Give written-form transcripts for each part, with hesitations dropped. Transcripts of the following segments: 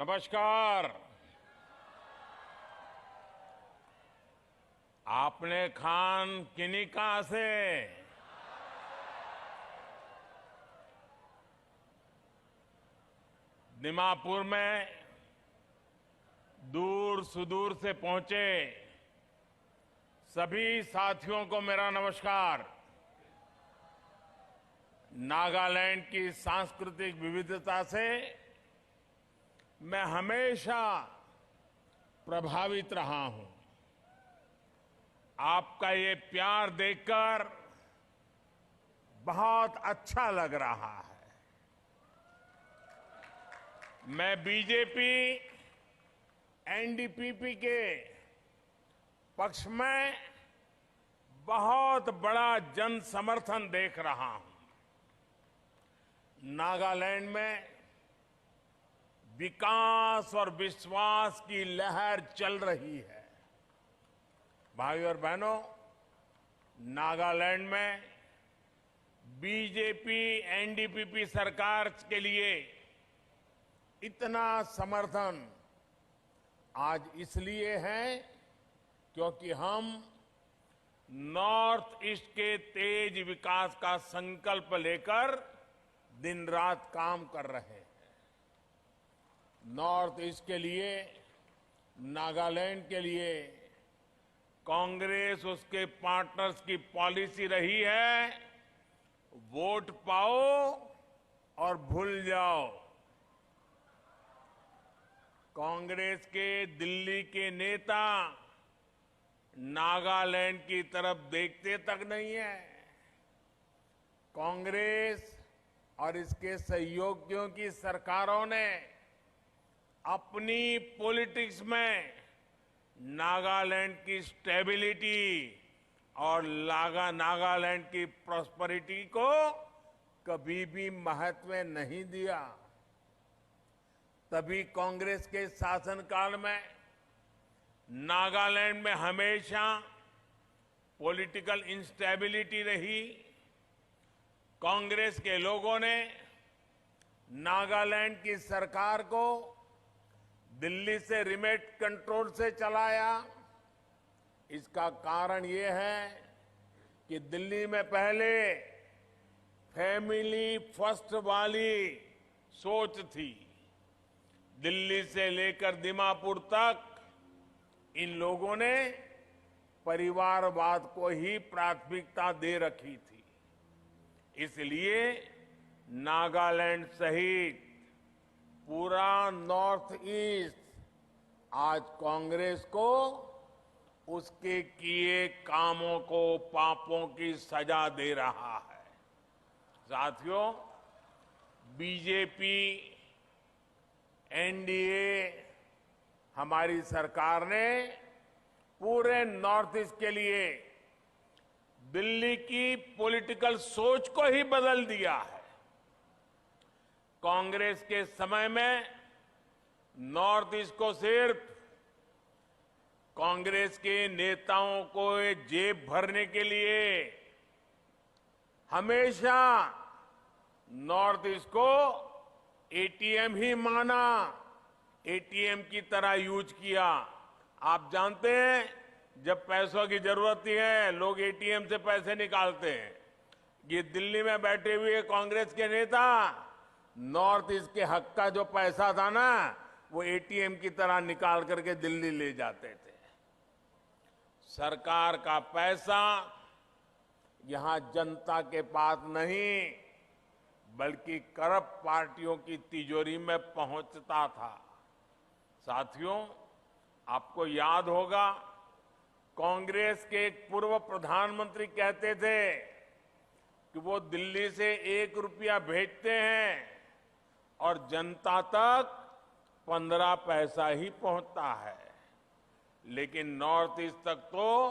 नमस्कार। आपने खान किन्हीं कहां से? दीमापुर में दूर सुदूर से पहुंचे सभी साथियों को मेरा नमस्कार। नागालैंड की सांस्कृतिक विविधता से मैं हमेशा प्रभावित रहा हूं। आपका ये प्यार देखकर बहुत अच्छा लग रहा है। मैं बीजेपी एनडीपीपी के पक्ष में बहुत बड़ा जन समर्थन देख रहा हूं। नागालैंड में विकास और विश्वास की लहर चल रही है। भाइयों और बहनों, नागालैंड में बीजेपी एनडीपीपी सरकार के लिए इतना समर्थन आज इसलिए है क्योंकि हम नॉर्थ ईस्ट के तेज विकास का संकल्प लेकर दिन रात काम कर रहे हैं। नॉर्थ ईस्ट के लिए, नागालैंड के लिए कांग्रेस उसके पार्टनर्स की पॉलिसी रही है, वोट पाओ और भूल जाओ। कांग्रेस के दिल्ली के नेता नागालैंड की तरफ देखते तक नहीं है। कांग्रेस और इसके सहयोगियों की सरकारों ने अपनी पॉलिटिक्स में नागालैंड की स्टेबिलिटी और नागालैंड की प्रॉस्पेरिटी को कभी भी महत्व नहीं दिया। तभी कांग्रेस के शासनकाल में नागालैंड में हमेशा पॉलिटिकल इंस्टेबिलिटी रही। कांग्रेस के लोगों ने नागालैंड की सरकार को दिल्ली से रिमोट कंट्रोल से चलाया। इसका कारण ये है कि दिल्ली में पहले फैमिली फर्स्ट वाली सोच थी। दिल्ली से लेकर दीमापुर तक इन लोगों ने परिवारवाद को ही प्राथमिकता दे रखी थी। इसलिए नागालैंड सहित पूरा नॉर्थ ईस्ट आज कांग्रेस को उसके किए कामों को, पापों की सजा दे रहा है। साथियों, बीजेपी एनडीए हमारी सरकार ने पूरे नॉर्थ ईस्ट के लिए दिल्ली की पॉलिटिकल सोच को ही बदल दिया है। कांग्रेस के समय में नॉर्थ ईस्ट को सिर्फ कांग्रेस के नेताओं को जेब भरने के लिए हमेशा नॉर्थ ईस्ट को एटीएम ही माना, एटीएम की तरह यूज किया। आप जानते हैं, जब पैसों की जरूरत है लोग एटीएम से पैसे निकालते हैं। ये दिल्ली में बैठे हुए कांग्रेस के नेता नॉर्थ ईस्ट के हक का जो पैसा था ना, वो एटीएम की तरह निकाल करके दिल्ली ले जाते थे। सरकार का पैसा यहां जनता के पास नहीं बल्कि करप्ट पार्टियों की तिजोरी में पहुंचता था। साथियों, आपको याद होगा, कांग्रेस के एक पूर्व प्रधानमंत्री कहते थे कि वो दिल्ली से 1 रुपया भेजते हैं और जनता तक 15 पैसा ही पहुंचता है। लेकिन नॉर्थ ईस्ट तक तो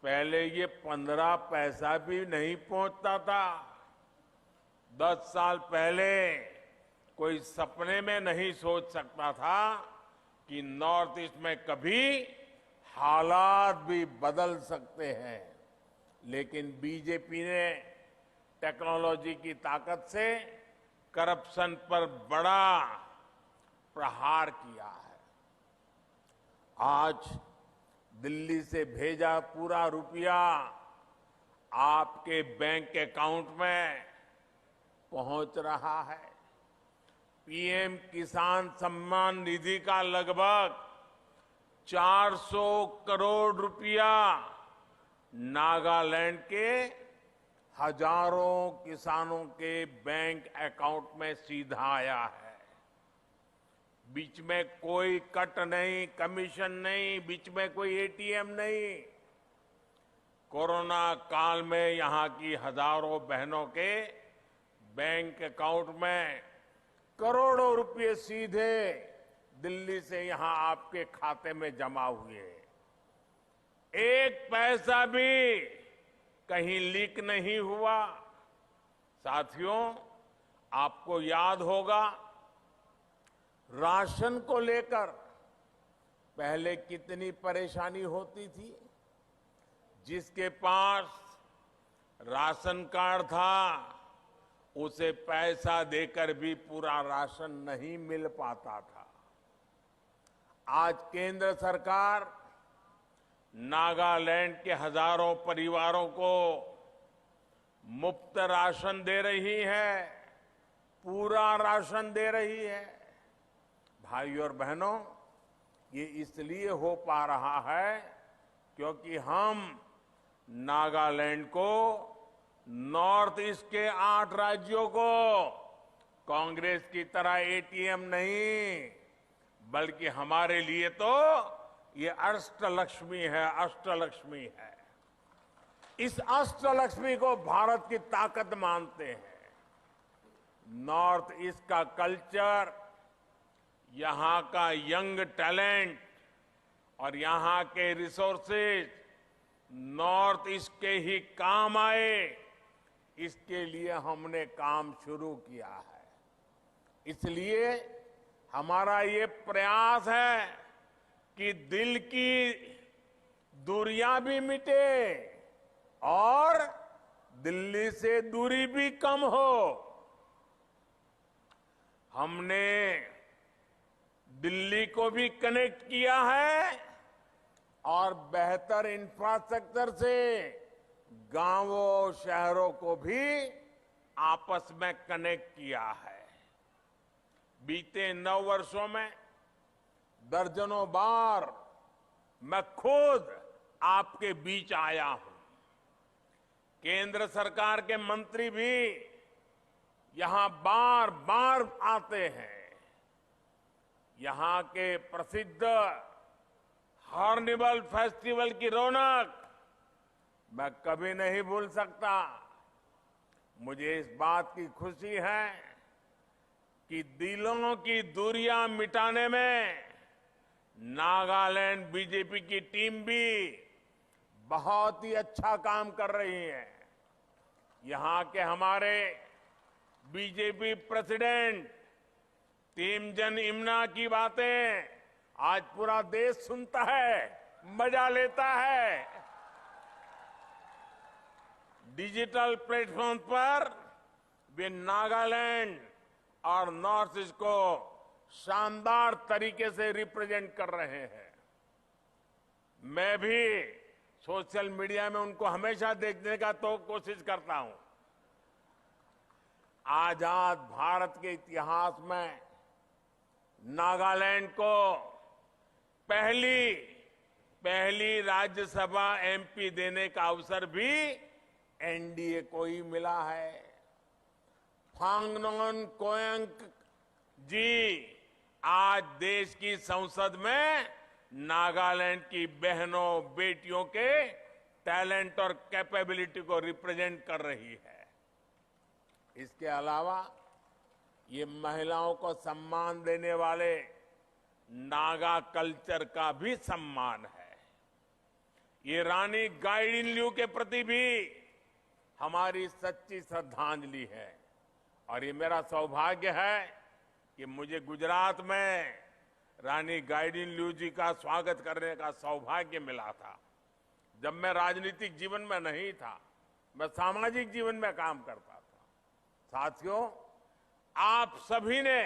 पहले ये 15 पैसा भी नहीं पहुंचता था। 10 साल पहले कोई सपने में नहीं सोच सकता था कि नॉर्थ ईस्ट में कभी हालात भी बदल सकते हैं। लेकिन बीजेपी ने टेक्नोलॉजी की ताकत से करप्शन पर बड़ा प्रहार किया है। आज दिल्ली से भेजा पूरा रुपया आपके बैंक अकाउंट में पहुंच रहा है। पीएम किसान सम्मान निधि का लगभग 400 करोड़ रुपया नागालैंड के हजारों किसानों के बैंक अकाउंट में सीधा आया है। बीच में कोई कट नहीं, कमीशन नहीं, बीच में कोई एटीएम नहीं। कोरोना काल में यहां की हजारों बहनों के बैंक अकाउंट में करोड़ों रुपए सीधे दिल्ली से यहां आपके खाते में जमा हुए। एक पैसा भी कहीं लीक नहीं हुआ। साथियों, आपको याद होगा राशन को लेकर पहले कितनी परेशानी होती थी। जिसके पास राशन कार्ड था उसे पैसा देकर भी पूरा राशन नहीं मिल पाता था। आज केंद्र सरकार नागालैंड के हजारों परिवारों को मुफ्त राशन दे रही है, पूरा राशन दे रही है। भाइयों और बहनों, ये इसलिए हो पा रहा है क्योंकि हम नागालैंड को, नॉर्थ ईस्ट के 8 राज्यों को कांग्रेस की तरह एटीएम नहीं, बल्कि हमारे लिए तो ये अष्टलक्ष्मी है, अष्टलक्ष्मी है। इस अष्टलक्ष्मी को भारत की ताकत मानते हैं। नॉर्थ ईस्ट का कल्चर, यहां का यंग टैलेंट और यहां के रिसोर्सेज नॉर्थ ईस्ट के ही काम आए, इसके लिए हमने काम शुरू किया है। इसलिए हमारा ये प्रयास है कि दिल की दूरियां भी मिटे और दिल्ली से दूरी भी कम हो। हमने दिल्ली को भी कनेक्ट किया है और बेहतर इंफ्रास्ट्रक्चर से गांवों, शहरों को भी आपस में कनेक्ट किया है। बीते 9 वर्षों में दर्जनों बार मैं खुद आपके बीच आया हूं। केंद्र सरकार के मंत्री भी यहां बार बार आते हैं। यहां के प्रसिद्ध हार्निवल फेस्टिवल की रौनक मैं कभी नहीं भूल सकता। मुझे इस बात की खुशी है कि दिलों की दूरियां मिटाने में नागालैंड बीजेपी की टीम भी बहुत ही अच्छा काम कर रही है। यहां के हमारे बीजेपी प्रेसिडेंट टीमजन इमना की बातें आज पूरा देश सुनता है, मजा लेता है। डिजिटल प्लेटफॉर्म पर वे नागालैंड और नॉर्थ ईस्ट को शानदार तरीके से रिप्रेजेंट कर रहे हैं। मैं भी सोशल मीडिया में उनको हमेशा देखने का तो कोशिश करता हूं। आजाद भारत के इतिहास में नागालैंड को पहली राज्यसभा एमपी देने का अवसर भी एनडीए को ही मिला है। फांगनोन कोयंक जी आज देश की संसद में नागालैंड की बहनों, बेटियों के टैलेंट और कैपेबिलिटी को रिप्रेजेंट कर रही है। इसके अलावा ये महिलाओं को सम्मान देने वाले नागा कल्चर का भी सम्मान है। ये रानी गाइडिनल्यू के प्रति भी हमारी सच्ची श्रद्धांजलि है। और ये मेरा सौभाग्य है कि मुझे गुजरात में रानी गाइडिनल्यू जी का स्वागत करने का सौभाग्य मिला था। जब मैं राजनीतिक जीवन में नहीं था, मैं सामाजिक जीवन में काम करता था। साथियों, आप सभी ने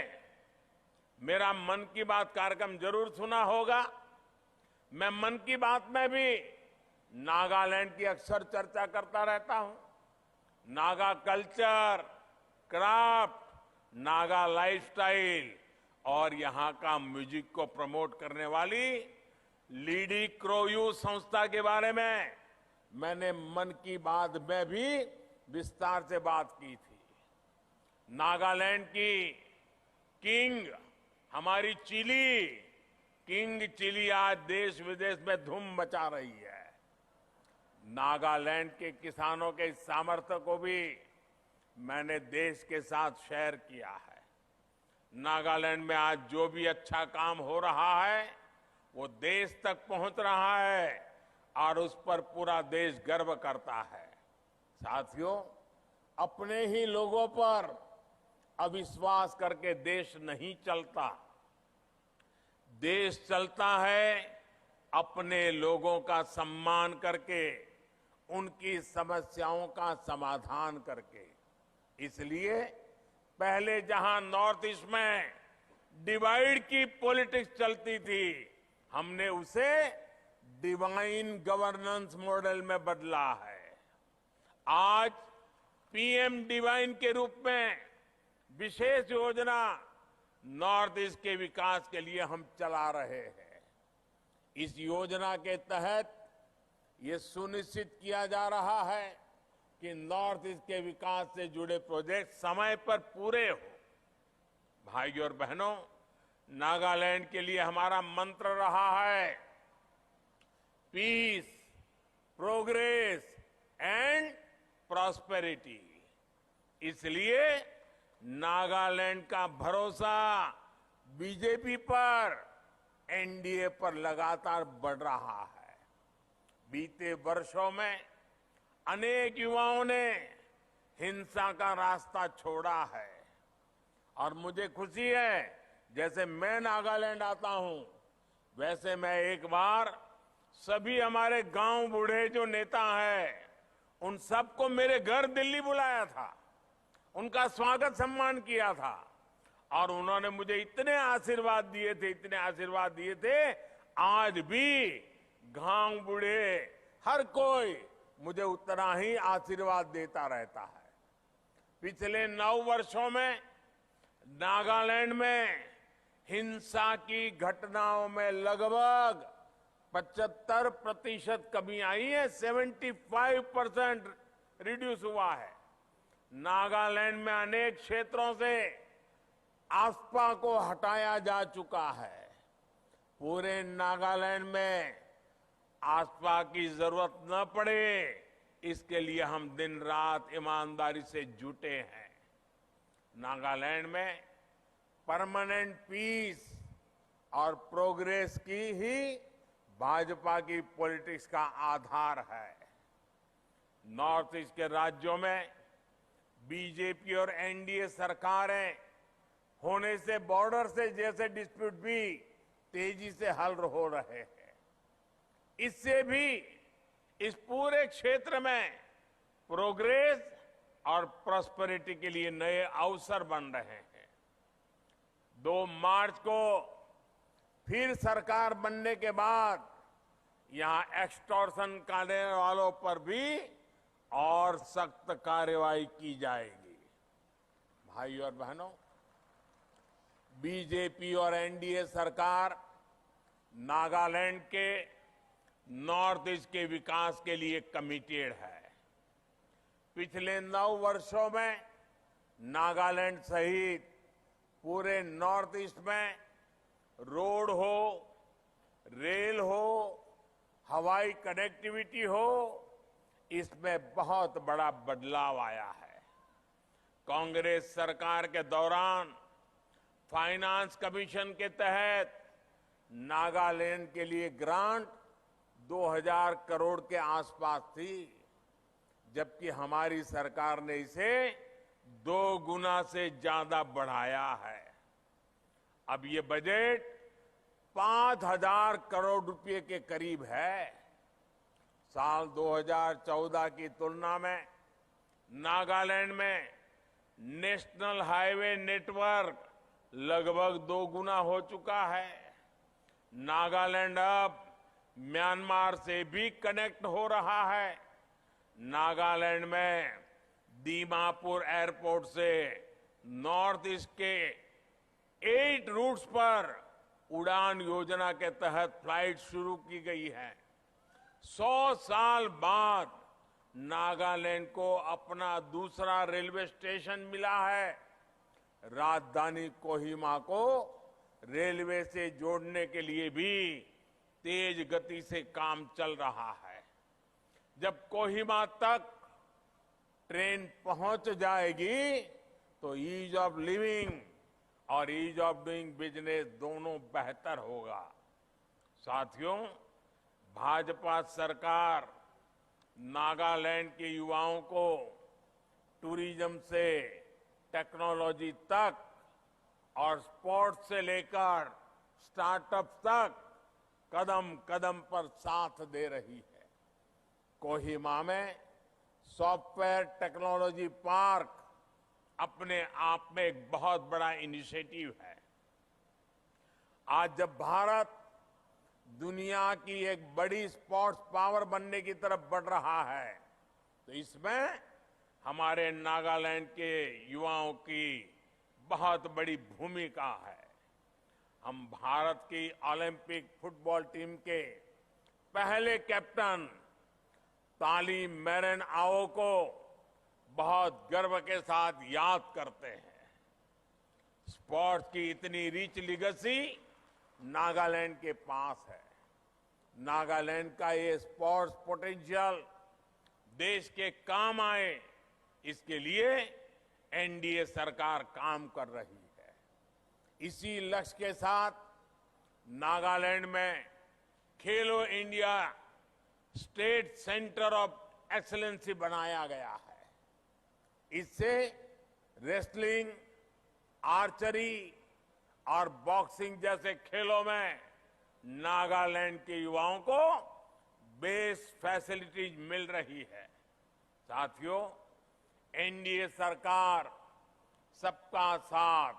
मेरा मन की बात कार्यक्रम जरूर सुना होगा। मैं मन की बात में भी नागालैंड की अक्सर चर्चा करता रहता हूं। Naga culture, craft, Naga lifestyle और यहां का म्यूजिक को प्रमोट करने वाली लीडी क्रोयू संस्था के बारे में मैंने मन की बात में भी विस्तार से बात की थी। नागालैंड की किंग हमारी चिली, किंग चिली आज देश विदेश में धूम मचा रही है। नागालैंड के किसानों के इस सामर्थ्य को भी मैंने देश के साथ शेयर किया है। नागालैंड में आज जो भी अच्छा काम हो रहा है वो देश तक पहुंच रहा है और उस पर पूरा देश गर्व करता है। साथियों, अपने ही लोगों पर अविश्वास करके देश नहीं चलता। देश चलता है अपने लोगों का सम्मान करके, उनकी समस्याओं का समाधान करके। इसलिए पहले जहां नॉर्थ ईस्ट में डिवाइड की पॉलिटिक्स चलती थी, हमने उसे डिवाइन गवर्नेंस मॉडल में बदला है। आज पीएम डिवाइन के रूप में विशेष योजना नॉर्थ ईस्ट के विकास के लिए हम चला रहे हैं। इस योजना के तहत ये सुनिश्चित किया जा रहा है कि नॉर्थ ईस्ट के विकास से जुड़े प्रोजेक्ट समय पर पूरे हो। भाइयों और बहनों, नागालैंड के लिए हमारा मंत्र रहा है पीस, प्रोग्रेस एंड प्रॉस्पेरिटी। इसलिए नागालैंड का भरोसा बीजेपी पर, एनडीए पर लगातार बढ़ रहा है। बीते वर्षों में अनेक युवाओं ने हिंसा का रास्ता छोड़ा है और मुझे खुशी है, जैसे मैं नागालैंड आता हूं वैसे मैं एक बार सभी हमारे गांव बूढ़े जो नेता हैं उन सबको मेरे घर दिल्ली बुलाया था, उनका स्वागत सम्मान किया था और उन्होंने मुझे इतने आशीर्वाद दिए थे। आज भी गांव बूढ़े हर कोई मुझे उतना ही आशीर्वाद देता रहता है। पिछले 9 वर्षों में नागालैंड में हिंसा की घटनाओं में लगभग 75% कमी आई है, 75% रिड्यूस हुआ है। नागालैंड में अनेक क्षेत्रों से आफ्पा को हटाया जा चुका है। पूरे नागालैंड में आफ्पा की जरूरत न पड़े, इसके लिए हम दिन रात ईमानदारी से जुटे हैं। नागालैंड में परमानेंट पीस और प्रोग्रेस की ही भाजपा की पॉलिटिक्स का आधार है। नॉर्थ ईस्ट के राज्यों में बीजेपी और एनडीए सरकारें होने से बॉर्डर से जैसे डिस्प्यूट भी तेजी से हल हो रहे हैं। इससे भी इस पूरे क्षेत्र में प्रोग्रेस और प्रॉस्पेरिटी के लिए नए अवसर बन रहे हैं। 2 मार्च को फिर सरकार बनने के बाद यहां एक्सटॉर्शन करने वालों पर भी और सख्त कार्रवाई की जाएगी। भाइयों और बहनों, बीजेपी और एनडीए सरकार नागालैंड के नॉर्थ ईस्ट के विकास के लिए कमिटेड है। पिछले 9 वर्षों में नागालैंड सहित पूरे नॉर्थ ईस्ट में रोड हो, रेल हो, हवाई कनेक्टिविटी हो, इसमें बहुत बड़ा बदलाव आया है। कांग्रेस सरकार के दौरान फाइनेंस कमीशन के तहत नागालैंड के लिए ग्रांट 2000 करोड़ के आसपास थी, जबकि हमारी सरकार ने इसे 2 गुना से ज्यादा बढ़ाया है। अब ये बजट 5000 करोड़ रुपए के करीब है। साल 2014 की तुलना में नागालैंड में नेशनल हाईवे नेटवर्क लगभग 2 गुना हो चुका है। नागालैंड अब म्यांमार से भी कनेक्ट हो रहा है। नागालैंड में दीमापुर एयरपोर्ट से नॉर्थ ईस्ट के 8 रूट्स पर उड़ान योजना के तहत फ्लाइट शुरू की गई है। 100 साल बाद नागालैंड को अपना दूसरा रेलवे स्टेशन मिला है। राजधानी कोहिमा को रेलवे से जोड़ने के लिए भी तेज गति से काम चल रहा है। जब कोहिमा तक ट्रेन पहुंच जाएगी तो ईज ऑफ लिविंग और ईज ऑफ डूइंग बिजनेस दोनों बेहतर होगा। साथियों, भाजपा सरकार नागालैंड के युवाओं को टूरिज्म से टेक्नोलॉजी तक और स्पोर्ट्स से लेकर स्टार्टअप तक कदम कदम पर साथ दे रही है। कोहिमा में सॉफ्टवेयर टेक्नोलॉजी पार्क अपने आप में एक बहुत बड़ा इनिशिएटिव है। आज जब भारत दुनिया की एक बड़ी स्पोर्ट्स पावर बनने की तरफ बढ़ रहा है तो इसमें हमारे नागालैंड के युवाओं की बहुत बड़ी भूमिका है। हम भारत की ओलंपिक फुटबॉल टीम के पहले कैप्टन ताली मेरेन आओ को बहुत गर्व के साथ याद करते हैं। स्पोर्ट्स की इतनी रिच लिगेसी नागालैंड के पास है। नागालैंड का ये स्पोर्ट्स पोटेंशियल देश के काम आए, इसके लिए एनडीए सरकार काम कर रही है। इसी लक्ष्य के साथ नागालैंड में खेलो India state centre of excellency बनाया गया है। इससे रेसलिंग, आर्चरी और बॉक्सिंग जैसे खेलों में नागालैंड के युवाओं को बेस्ट फैसिलिटीज मिल रही है। साथियों, एनडीए सरकार सबका साथ,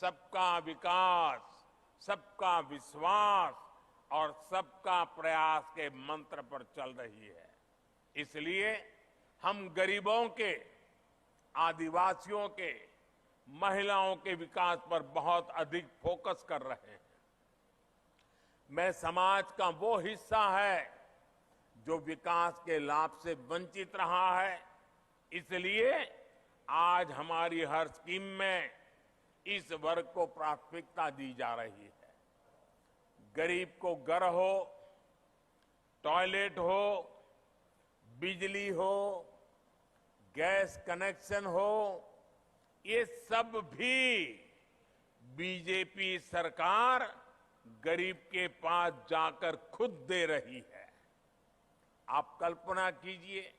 सबका विकास, सबका विश्वास और सबका प्रयास के मंत्र पर चल रही है। इसलिए हम गरीबों के, आदिवासियों के, महिलाओं के विकास पर बहुत अधिक फोकस कर रहे हैं। मैं समाज का वो हिस्सा है जो विकास के लाभ से वंचित रहा है, इसलिए आज हमारी हर स्कीम में इस वर्ग को प्राथमिकता दी जा रही है। गरीब को घर हो, टॉयलेट हो, बिजली हो, गैस कनेक्शन हो, ये सब भी बीजेपी सरकार गरीब के पास जाकर खुद दे रही है। आप कल्पना कीजिए,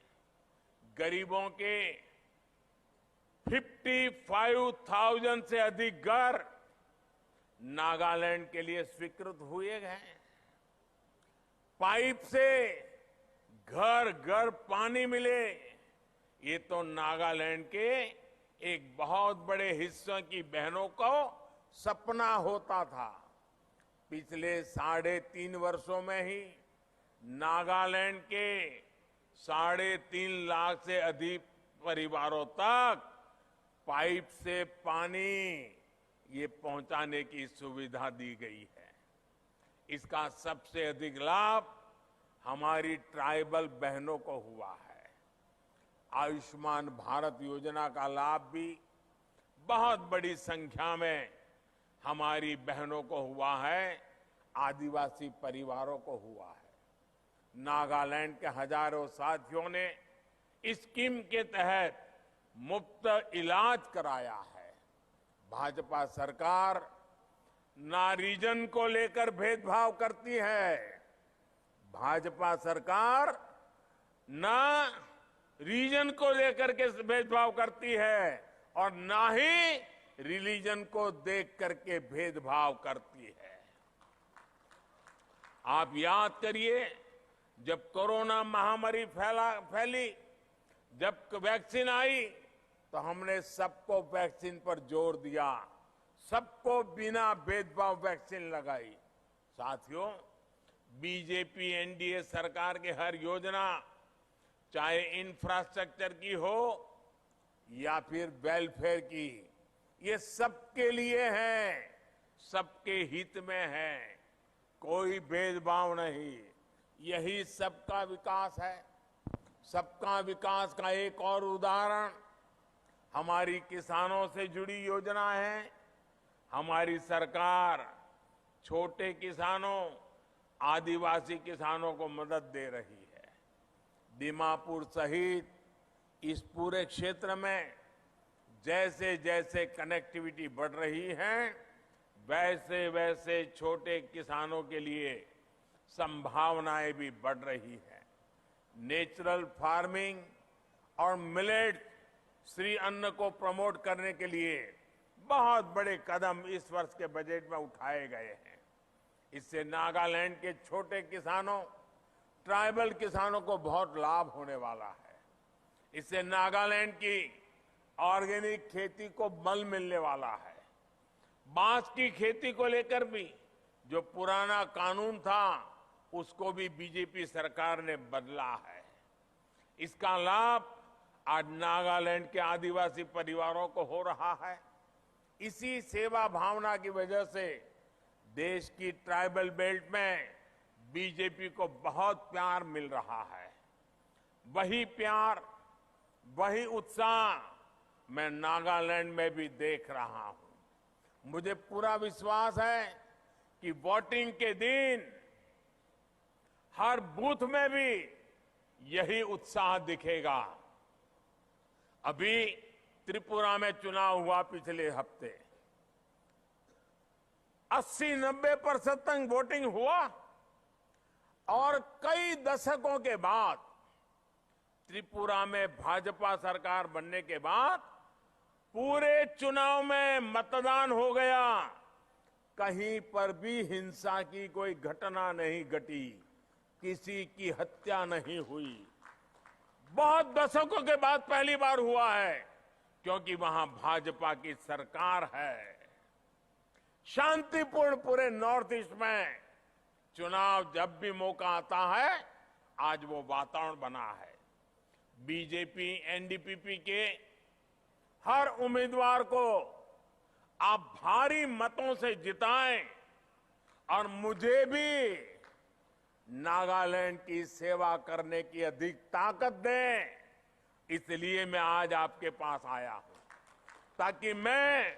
गरीबों के 55,000 से अधिक घर नागालैंड के लिए स्वीकृत हुए हैं। पाइप से घर घर पानी मिले, ये तो नागालैंड के एक बहुत बड़े हिस्से की बहनों को सपना होता था। पिछले 3.5 वर्षों में ही नागालैंड के 3.5 लाख से अधिक परिवारों तक पाइप से पानी ये पहुंचाने की सुविधा दी गई है। इसका सबसे अधिक लाभ हमारी ट्राइबल बहनों को हुआ है। आयुष्मान भारत योजना का लाभ भी बहुत बड़ी संख्या में हमारी बहनों को हुआ है, आदिवासी परिवारों को हुआ है। नागालैंड के हजारों साथियों ने इस स्कीम के तहत मुफ्त इलाज कराया है। भाजपा सरकार ना रीजन को लेकर भेदभाव करती है। भाजपा सरकार ना रीजन को लेकर के भेदभाव करती है और ना ही रिलीजन को देख करके भेदभाव करती है। आप याद करिए, जब कोरोना महामारी फैली, जब वैक्सीन आई तो हमने सबको वैक्सीन पर जोर दिया। सबको बिना भेदभाव वैक्सीन लगाई। साथियों, बीजेपी एनडीए सरकार की हर योजना, चाहे इंफ्रास्ट्रक्चर की हो या फिर वेलफेयर की, ये सबके लिए है, सबके हित में है, कोई भेदभाव नहीं। यही सबका विकास है। सबका विकास का एक और उदाहरण हमारी किसानों से जुड़ी योजना है। हमारी सरकार छोटे किसानों, आदिवासी किसानों को मदद दे रही है। दीमापुर सहित इस पूरे क्षेत्र में जैसे जैसे कनेक्टिविटी बढ़ रही है, वैसे वैसे छोटे किसानों के लिए संभावनाएं भी बढ़ रही है। नेचुरल फार्मिंग और मिलेट श्री अन्न को प्रमोट करने के लिए बहुत बड़े कदम इस वर्ष के बजट में उठाए गए हैं। इससे नागालैंड के छोटे किसानों, ट्राइबल किसानों को बहुत लाभ होने वाला है। इससे नागालैंड की ऑर्गेनिक खेती को बल मिलने वाला है। बांस की खेती को लेकर भी जो पुराना कानून था, उसको भी बीजेपी सरकार ने बदला है। इसका लाभ आज नागालैंड के आदिवासी परिवारों को हो रहा है। इसी सेवा भावना की वजह से देश की ट्राइबल बेल्ट में बीजेपी को बहुत प्यार मिल रहा है। वही प्यार, वही उत्साह मैं नागालैंड में भी देख रहा हूं। मुझे पूरा विश्वास है कि वोटिंग के दिन हर बूथ में भी यही उत्साह दिखेगा। अभी त्रिपुरा में चुनाव हुआ पिछले हफ्ते, 80-90% तक वोटिंग हुआ और कई दशकों के बाद त्रिपुरा में भाजपा सरकार बनने के बाद पूरे चुनाव में मतदान हो गया। कहीं पर भी हिंसा की कोई घटना नहीं घटी, किसी की हत्या नहीं हुई। बहुत दशकों के बाद पहली बार हुआ है, क्योंकि वहां भाजपा की सरकार है। शांतिपूर्ण पूरे नॉर्थ ईस्ट में चुनाव जब भी मौका आता है, आज वो वातावरण बना है। बीजेपी एनडीपीपी के हर उम्मीदवार को आप भारी मतों से जिताएं और मुझे भी नागालैंड की सेवा करने की अधिक ताकत दें। इसलिए मैं आज आपके पास आया हूं, ताकि मैं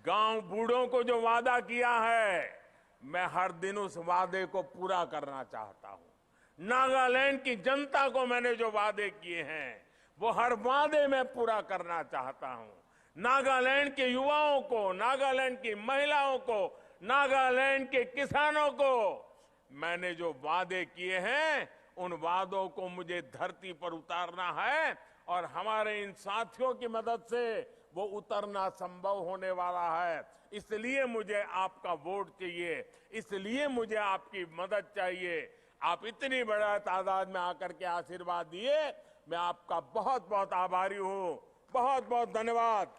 गांव बूढ़ों को जो वादा किया है, मैं हर दिन उस वादे को पूरा करना चाहता हूं। नागालैंड की जनता को मैंने जो वादे किए हैं, वो हर वादे में पूरा करना चाहता हूं। नागालैंड के युवाओं को, नागालैंड की महिलाओं को, नागालैंड के किसानों को मैंने जो वादे किए हैं, उन वादों को मुझे धरती पर उतारना है और हमारे इन साथियों की मदद से वो उतरना संभव होने वाला है। इसलिए मुझे आपका वोट चाहिए, इसलिए मुझे आपकी मदद चाहिए। आप इतनी बड़ा तादाद में आकर के आशीर्वाद दिए, मैं आपका बहुत बहुत आभारी हूं। बहुत बहुत धन्यवाद।